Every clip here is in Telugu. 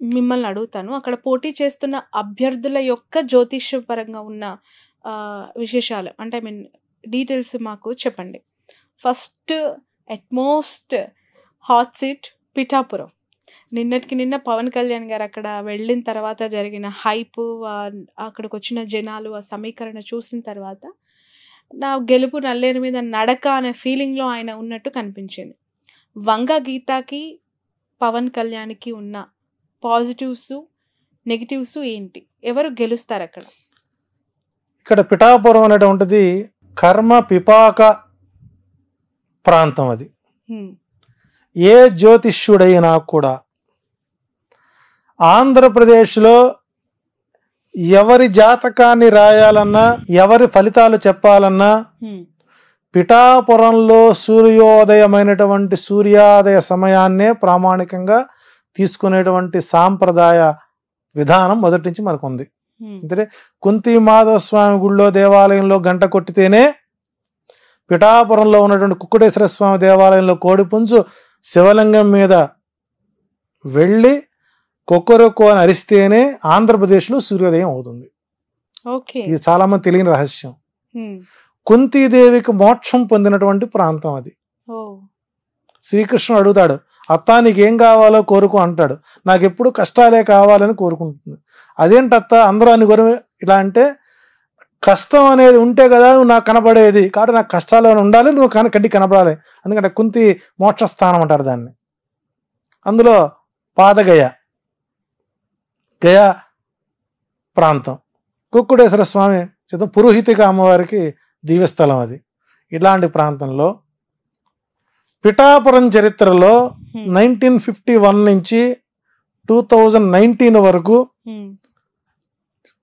మిమ్మల్ని అడుగుతాను. అక్కడ పోటీ చేస్తున్న అభ్యర్థుల యొక్క జ్యోతిష్యపరంగా ఉన్న విశేషాలు అంటే ఐ మీన్ డీటెయిల్స్ మాకు చెప్పండి. First utmost hot seat Pithapuram. నిన్నటికి నిన్న పవన్ కళ్యాణ్ గారు అక్కడ వెళ్ళిన తర్వాత జరిగిన హైపు, అక్కడికొచ్చిన జనాలు, ఆ సమీకరణ చూసిన తర్వాత నా గెలుపు నల్లేరు మీద నడక అనే ఫీలింగ్‌లో ఆయన ఉన్నట్టు కనిపించింది. వంగ గీతకి, పవన్ కళ్యాణ్‌కి ఉన్న పాజిటివ్స్, నెగెటివ్స్ ఏంటి? ఎవరు గెలుస్తారక్కడ? ఇక్కడ పిఠాపురం అనేటువంటిది కర్మ పిపాక ప్రాంతం. అది ఏ జ్యోతిష్యుడైనా కూడా ఆంధ్రప్రదేశ్లో ఎవరి జాతకాన్ని రాయాలన్నా, ఎవరి ఫలితాలు చెప్పాలన్నా పిఠాపురంలో సూర్యోదయమైనటువంటి సూర్యోదయ సమయాన్నే ప్రామాణికంగా తీసుకునేటువంటి సాంప్రదాయ విధానం మొదటి నుంచి మనకు ఉంది. అంటే కుంతి మాధవ స్వామి గుళ్ళో దేవాలయంలో గంట కొట్టితేనే పిఠాపురంలో ఉన్నటువంటి కుక్కుటేశ్వర స్వామి దేవాలయంలో కోడిపుంజు శివలింగం మీద వెళ్ళి కొక్కరొక్కో అని అరిస్తేనే ఆంధ్రప్రదేశ్లో సూర్యోదయం అవుతుంది. ఇది చాలా మంది తెలియని రహస్యం. కుంతీదేవికి మోక్షం పొందినటువంటి ప్రాంతం అది. శ్రీకృష్ణుడు అడుగుతాడు, అత్తా నీకేం కావాలో కోరుకో అంటాడు. నాకు ఎప్పుడు కష్టాలే కావాలని కోరుకుంటుంది. అదేంటత్తా అందరూ అని ఇలా అంటే, కష్టం అనేది ఉంటే కదా నువ్వు నాకు కనబడేది, కాబట్టి నాకు కష్టాలు ఉండాలి, నువ్వు కడ్డి కనబడాలి. ఎందుకంటే కుంతి మోక్షస్థానం అంటారు దాన్ని. అందులో పాదగయ, గయా ప్రాంతం, కుక్కుటేశ్వర స్వామి చేత పురోహితిక అమ్మవారికి దివ్యస్థలం అది. ఇలాంటి ప్రాంతంలో పిఠాపురం చరిత్రలో 1951 నుంచి 2019 వరకు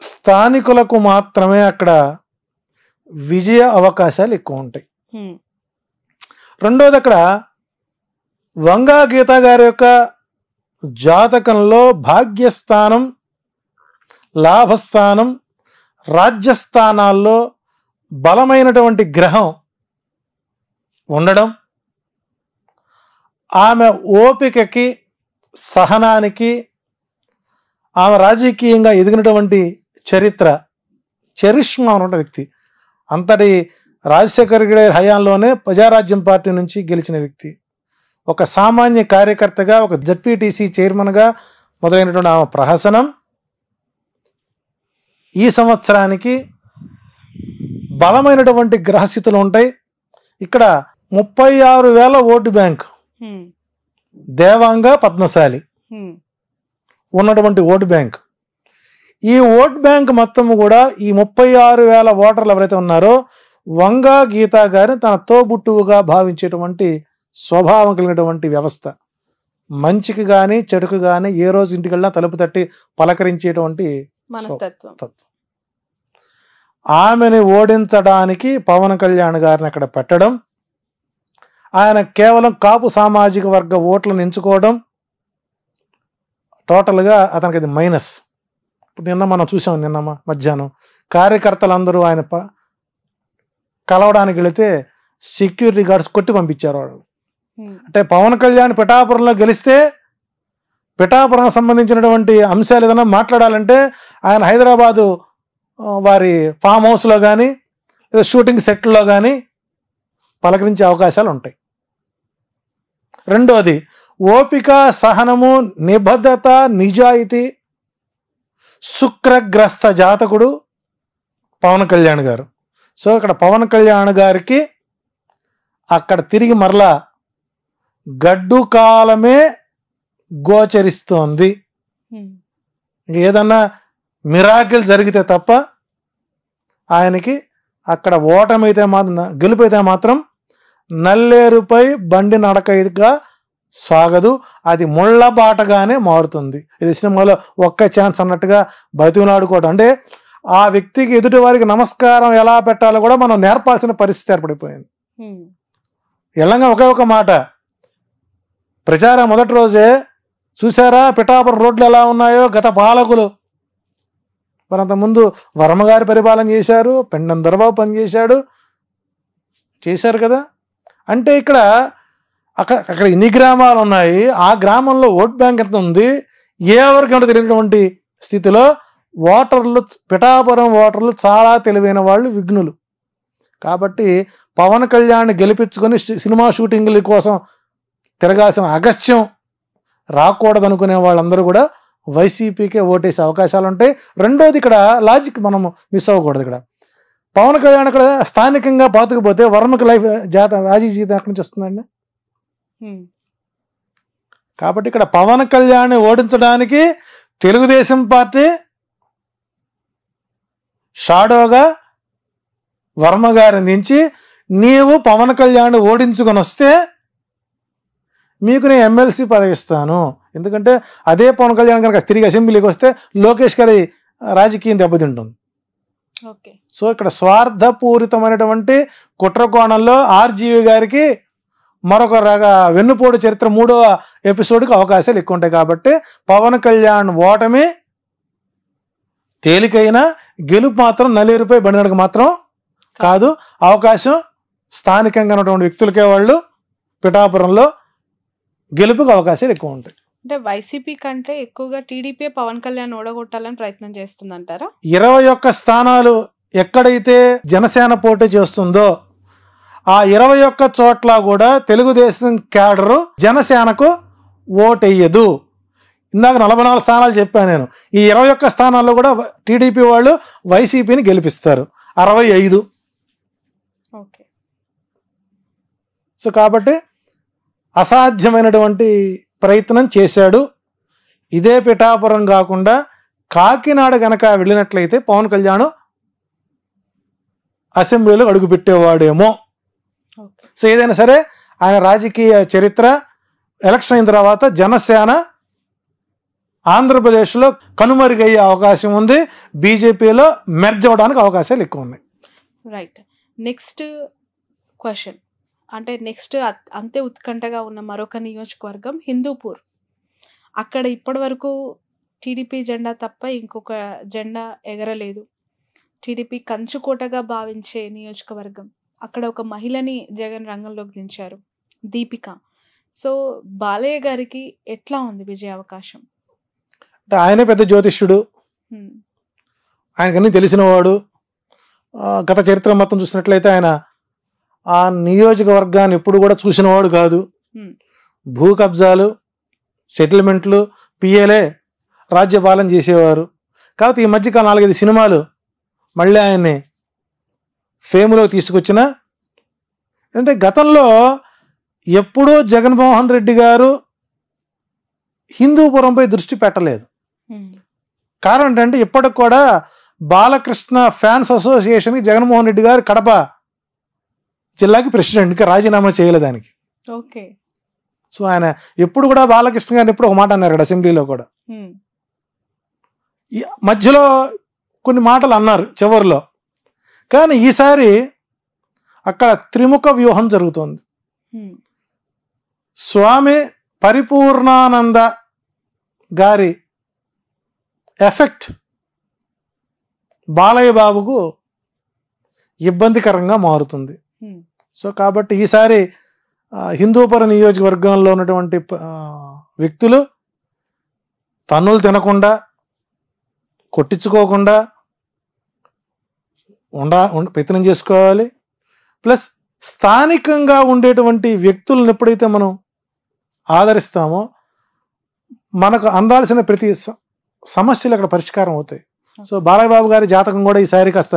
స్థానికులకు మాత్రమే అక్కడ విజయ అవకాశాలు ఎక్కువ ఉంటాయి. రెండోది, అక్కడ వంగా గీత గారి యొక్క జాతకంలో భాగ్యస్థానం, లాభస్థానం, రాజ్యస్థానాల్లో బలమైనటువంటి గ్రహం ఉండడం, ఆమె ఓపికకి, సహనానికి, ఆమె రాజకీయంగా ఎదిగినటువంటి చరిష్మా ఉన్నటువంటి వ్యక్తి. అంతటి రాజశేఖర్ గారి హయాంలోనే ప్రజారాజ్యం పార్టీ నుంచి గెలిచిన వ్యక్తి. ఒక సామాన్య కార్యకర్తగా, ఒక జడ్పీటీసీ చైర్మన్గా మొదలైనటువంటి ఆమె ప్రహసనం ఈ సంవత్సరానికి బలమైనటువంటి గ్రహస్థితులు ఉంటాయి. ఇక్కడ 36,000 ఓటు బ్యాంక్, దేవాంగ, పద్మశాలి ఉన్నటువంటి ఓటు బ్యాంక్. ఈ ఓట్ బ్యాంక్ మొత్తం కూడా ఈ 36,000 ఓటర్లు ఎవరైతే ఉన్నారో వంగా గీతా గారిని తన తోబుట్టువుగా భావించేటువంటి స్వభావం కలిగినటువంటి వ్యవస్థ. మంచికి కానీ చెడుకు కానీ ఏ రోజు ఇంటికెళ్ళినా తలుపు తట్టి పలకరించేటువంటి మనస్తత్వం. ఆమెని ఓడించడానికి పవన్ కళ్యాణ్ గారిని అక్కడ పెట్టడం, ఆయన కేవలం కాపు సామాజిక వర్గ ఓట్లను ఎంచుకోవడం, టోటల్గా అతనికి అది మైనస్. ఇప్పుడు నిన్న మనం చూసాం, నిన్న మధ్యాహ్నం కార్యకర్తలందరూ ఆయన కలవడానికి వెళితే సెక్యూరిటీ గార్డ్స్ కొట్టి పంపించారు వాళ్ళు. అంటే పవన్ కళ్యాణ్ పిఠాపురంలో గెలిస్తే పిఠాపురం సంబంధించినటువంటి అంశాలు ఏదైనా మాట్లాడాలంటే ఆయన హైదరాబాదు వారి ఫామ్ హౌస్లో కానీ లేదా షూటింగ్ సెట్లో కానీ పలకరించే అవకాశాలు ఉంటాయి. రెండోది, ఓపిక, సహనము, నిబద్ధత, నిజాయితీ, శుక్రగ్రస్త జాతకుడు పవన్ కళ్యాణ్ గారు. సో ఇక్కడ పవన్ కళ్యాణ్ గారికి అక్కడ తిరిగి మరలా గడ్డు కాలమే గోచరిస్తోంది. ఏదన్నా మిరాకిల్ జరిగితే తప్ప ఆయనకి అక్కడ ఓటమైతే మాత్రం, గెలుపైతే మాత్రం నల్లేరుపై బండి నడకగా సాగదు, అది ముళ్ళ బాటగానే మారుతుంది. ఇది సినిమాలో ఒక్క ఛాన్స్ అన్నట్టుగా బతిమలాడుకోవడం. అంటే ఆ వ్యక్తికి ఎదుటి వారికి నమస్కారం ఎలా పెట్టాలో కూడా మనం నేర్పాల్సిన పరిస్థితి ఏర్పడిపోయింది. ఎల్లంగా ఒకే ఒక మాట, ప్రచారం మొదటి రోజే చూసారా పిఠాపురం రోడ్లు ఎలా ఉన్నాయో, గత పాలకులు మరి అంతకుముందు వర్మగారి పరిపాలన చేశారు, పెండం దొరబాబు పనిచేశాడు, చేశారు కదా. అంటే ఇక్కడ అక్కడ ఎన్ని గ్రామాలు ఉన్నాయి, ఆ గ్రామంలో ఓట్ బ్యాంక్ ఎంత ఉంది, ఎవరికంటే తెలియనటువంటి స్థితిలో ఓటర్లు, పిఠాపురం ఓటర్లు చాలా తెలివైన వాళ్ళు, విఘ్నులు. కాబట్టి పవన్ కళ్యాణ్ గెలిపించుకొని సినిమా షూటింగ్ల కోసం తిరగాల్సిన అగస్త్యం రాకూడదనుకునే వాళ్ళందరూ కూడా వైసీపీకే ఓటేసే అవకాశాలు ఉంటాయి. రెండోది, ఇక్కడ లాజిక్ మనం మిస్ అవ్వకూడదు. ఇక్కడ పవన్ కళ్యాణ్ అక్కడ స్థానికంగా పాతుకుపోతే వర్మకి లైఫ్ రాజీ జీతం ఎక్కడి నుంచి వస్తుందండి? కాబట్టి ఇక్కడ పవన్ కళ్యాణ్ ఓడించడానికి తెలుగుదేశం పార్టీ షాడోగా వర్మ గారిని దించి, నీవు పవన్ కళ్యాణ్ ఓడించుకొని వస్తే మీకు నేను ఎమ్మెల్సీ పదవి ఇస్తాను. ఎందుకంటే అదే పవన్ కళ్యాణ్ కనుక తిరిగి అసెంబ్లీకి వస్తే లోకేష్ గారి రాజకీయం దెబ్బతింటుంది. సో ఇక్కడ స్వార్థపూరితమైనటువంటి కుట్ర కోణంలో ఆర్జీవి గారికి మరొక వెన్నుపోటు చరిత్ర 3వ ఎపిసోడ్కి అవకాశాలు ఎక్కువ ఉంటాయి. కాబట్టి పవన్ కళ్యాణ్ ఓటమి తేలికైన, గెలుపు మాత్రం నల్లేరుపై బండినకు మాత్రం కాదు. అవకాశం స్థానికంగా ఉన్నటువంటి వ్యక్తులకే, వాళ్ళు పిఠాపురంలో గెలుపుకి అవకాశాలు ఎక్కువ ఉంటాయి. అంటే వైసీపీ కంటే ఎక్కువగా టీడీపీ పవన్ కళ్యాణ్ ఓడగొట్టాలని ప్రయత్నం చేస్తుందంటారా? 21 స్థానాలు ఎక్కడైతే జనసేన పోటీ చేస్తుందో ఆ 21 చోట్ల కూడా తెలుగుదేశం క్యాడరు జనసేనకు ఓటెయ్యదు. ఇందాక 44 స్థానాలు చెప్పాను నేను. ఈ 21 స్థానాల్లో కూడా టీడీపీ వాళ్ళు వైసీపీని గెలిపిస్తారు, 65. సో కాబట్టి అసాధ్యమైనటువంటి ప్రయత్నం చేశాడు. ఇదే పిఠాపురం కాకుండా కాకినాడ గనక వెళ్ళినట్లయితే పవన్ కళ్యాణ్ అసెంబ్లీలో అడుగుపెట్టేవాడేమో. సో ఏదైనా సరే ఆయన రాజకీయ చరిత్ర ఎలక్షన్ అయిన తర్వాత జనసేన ఆంధ్రప్రదేశ్లో కనుమరుగయ్యే అవకాశం ఉంది, బీజేపీలో మెర్జ్ అవ్వడానికి అవకాశాలు ఎక్కువ ఉన్నాయి. రైట్. నెక్స్ట్ క్వశ్చన్, అంటే నెక్స్ట్ అంతే ఉత్కంఠగా ఉన్న మరొక నియోజకవర్గం హిందూపూర్. అక్కడ ఇప్పటి వరకు టీడీపీ జెండా తప్ప ఇంకొక జెండా ఎగరలేదు. టీడీపీ కంచుకోటగా భావించే నియోజకవర్గం. అక్కడ ఒక మహిళని జగన్ రంగంలోకి దించారు, దీపిక. సో బాలయ్య గారికి ఎట్లా ఉంది విజయ అవకాశం? అంటే ఆయనే పెద్ద జ్యోతిష్యుడు, ఆయనకన్నీ తెలిసినవాడు. గత చరిత్ర మొత్తం చూసినట్లయితే ఆయన ఆ నియోజకవర్గాన్ని ఎప్పుడు కూడా చూసినవాడు కాదు. భూ కబ్జాలు, సెటిల్మెంట్లు, పిఏలే రాజ్యపాలన చేసేవారు. కాబట్టి ఈ మధ్య 4-5 సినిమాలు మళ్ళీ ఆయన్ని ఫేమ్లో తీసుకొచ్చిన. అంటే గతంలో ఎప్పుడూ జగన్మోహన్ రెడ్డి గారు హిందూపురంపై దృష్టి పెట్టలేదు. కారణం ఏంటంటే ఇప్పటికి కూడా బాలకృష్ణ ఫ్యాన్స్ అసోసియేషన్కి జగన్మోహన్ రెడ్డి గారు కడప జిల్లాకి ప్రెసిడెంట్కి రాజీనామా చేయలేదు దానికి. సో ఆయన ఎప్పుడు కూడా బాలకృష్ణ గారిని ఎప్పుడు ఒక మాట అన్నారు అసెంబ్లీలో కూడా. మధ్యలో కొన్ని మాటలు అన్నారు చివరిలో. కానీ ఈసారి అక్కడ త్రిముఖ వ్యూహం జరుగుతోంది. స్వామి పరిపూర్ణానంద గారి ఎఫెక్ట్ బాలయ్య బాబుకు ఇబ్బందికరంగా మారుతుంది. సో కాబట్టి ఈసారి హిందూపురం నియోజకవర్గంలో ఉన్నటువంటి వ్యక్తులు తన్నులు తినకుండా, కొట్టించుకోకుండా ప్రయత్నం చేసుకోవాలి. ప్లస్ స్థానికంగా ఉండేటువంటి వ్యక్తులను ఎప్పుడైతే మనం ఆదరిస్తామో మనకు అందాల్సిన ప్రతి సమస్యలు అక్కడ పరిష్కారం అవుతాయి. సో బాలయ్య బాబు గారి జాతకం కూడా ఈసారి కాస్త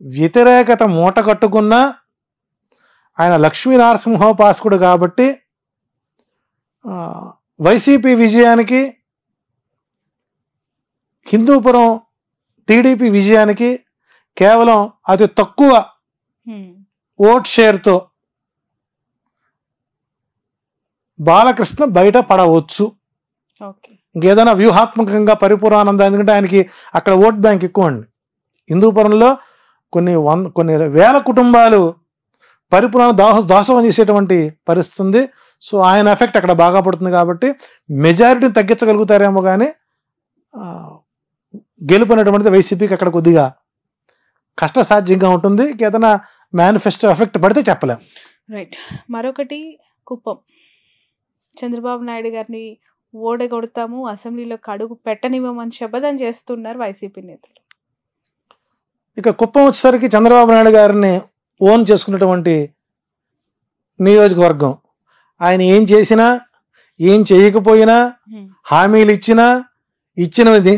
వ్యతిరేకత మూట కట్టుకున్నా ఆయన లక్ష్మీనరసింహోపాసకుడు కాబట్టి వైసీపీ విజయానికి, హిందూపురం టీడీపీ విజయానికి కేవలం అతి తక్కువ ఓట్ షేర్తో బాలకృష్ణ బయట పడవచ్చు. ఇంకేదైనా వ్యూహాత్మకంగా పరిపూర్ణానంద, ఎందుకంటే ఆయనకి అక్కడ ఓట్ బ్యాంక్ ఎక్కువ అండి. హిందూపురంలో కొన్ని వేల కుటుంబాలు పరిపూర్ణ దాసోహం చేసేటువంటి పరిస్థితి ఉంది. సో ఆయన ఎఫెక్ట్ అక్కడ బాగా పడుతుంది కాబట్టి మెజారిటీని తగ్గించగలుగుతారేమో కానీ గెలుపునేటువంటిది వైసీపీకి అక్కడ కొద్దిగా కష్టసాధ్యంగా ఉంటుంది. ఏదైనా మేనిఫెస్టో ఎఫెక్ట్ పడితే చెప్పలేం. రైట్. మరొకటి కుప్పం. చంద్రబాబు నాయుడు గారిని ఓడగొడతాము, అసెంబ్లీలోకి అడుగు పెట్టనివ్వమని శపథం చేస్తున్నారు వైసీపీ నేతలు. ఇక కుప్పం వచ్చేసరికి చంద్రబాబు నాయుడు గారిని ఓన్ చేసుకున్నటువంటి నియోజకవర్గం. ఆయన ఏం చేసినా ఏం చేయకపోయినా, హామీలు ఇచ్చినవి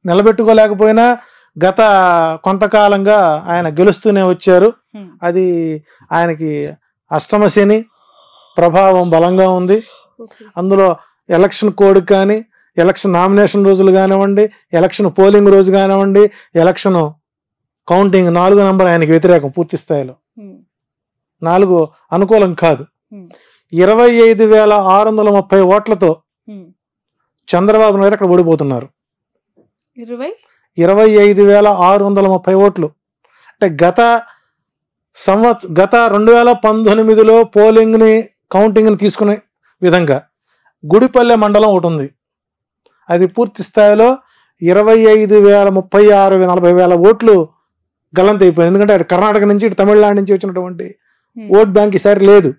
నిలబెట్టుకోలేకపోయినా గత కొంతకాలంగా ఆయన గెలుస్తూనే వచ్చారు. అది ఆయనకి అష్టమ శని ప్రభావం బలంగా ఉంది. అందులో ఎలక్షన్ కోడ్ కానీ, ఎలక్షన్ నామినేషన్ రోజులు కానివ్వండి, ఎలక్షన్ పోలింగ్ రోజు కానివ్వండి, ఎలక్షన్ కౌంటింగ్ 4 నంబర్ ఆయనకి వ్యతిరేకం పూర్తి స్థాయిలో. 4 అనుకూలం కాదు. 25,630 ఓట్లతో చంద్రబాబు నాయుడు అక్కడ ఓడిపోతున్నారు. 25,630 ఓట్లు అంటే గత 2019లో పోలింగ్ని కౌంటింగ్ని తీసుకునే విధంగా గుడిపల్లె మండలం ఒకటి ఉంది. అది పూర్తి స్థాయిలో 25,000, 36,000, 40,000 ఓట్లు గల్లంత అయిపోయింది. ఎందుకంటే అటు కర్ణాటక నుంచి, ఇటు తమిళనాడు నుంచి వచ్చినటువంటి ఓట్ బ్యాంక్ ఈసారి లేదు.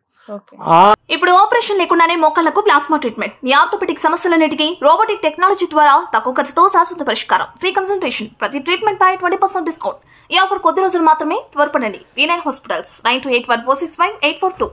ఇప్పుడు ఆపరేషన్ లేకుండానే మోకాళ్లకు ప్లాస్మా ట్రీట్మెంట్, మీ ఆర్థోపెడిక్ సమస్యలన్నిటికీ రోబోటిక్ టెక్నాలజీ ద్వారా తక్కువ ఖర్చుతో శాశ్వత పరిష్కారం, ఫ్రీ కన్సల్టేషన్, ప్రతి ట్రీట్మెంట్ పై 20% డిస్కౌంట్. ఈ ఆఫర్ కొద్ది రోజులు మాత్రమే, త్వరపడండి. V9 hospitals 9281465842.